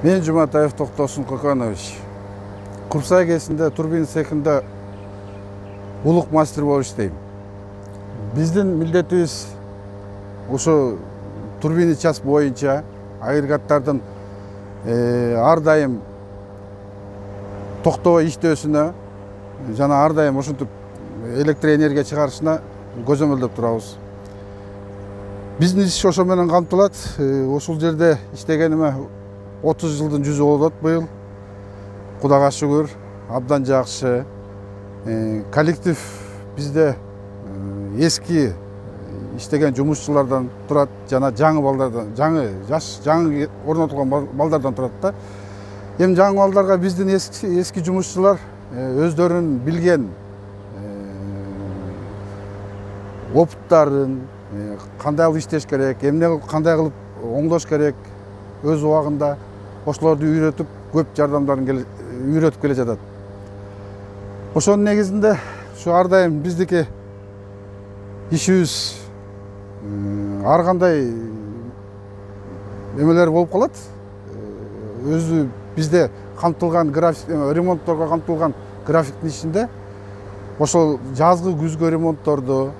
Мен Жуматаев Токтосун Коконович. Курсай кезинде турбин цехинде улук мастер болуп иштейм. Биздин милдетибиз ошо турбини час боюнча агрегаттардын ар дайым токтобой иштөөсүнө жана ар дайым ушинтип электроэнергия чыгарышына көзөмөлдөп турабыз. Биздин иш ошо менен камтылат. Ушул жерде иштегениме 30 жылдын жүзү болот быйыл. Кудайга шүгүр, абдан жакшы. Коллектив бизде эски иштеген жумушчулардан турат, жана жаңы балдардан, жаңы орнотулган балдардан турат да. Эми жаңы балдарга биздин эски жумушчулар өздөрүн билген опыттарын, кандай кылып иштеш керек, эмне кандай кылып оңдош керек, өз убагында ошолорду үйрөтүп, көп жардамдарын үйрөтүп келе жатат. Ошонун негизинде ушу ар дайым биздики ишибиз ар кандай эмелер болуп калат. Өзү бизде камтылган ремонтторго камтылган графиктин ичинде ошол жазгы күзгү ремонтторду,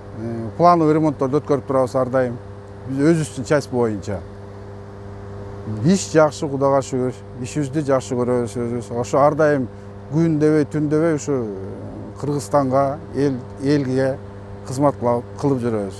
плановый ремонтторду өткөрүп турабыз ар дайым. Биз өзүбүздүн часть боюнча. Иш жакшы, Кудайга шүгүр. Ишибизди жакшы көрөбүз. Ошо ар дайым күн дебей, түн дебей ушу Кыргызстанга, элге кызмат кылып жүрөбүз.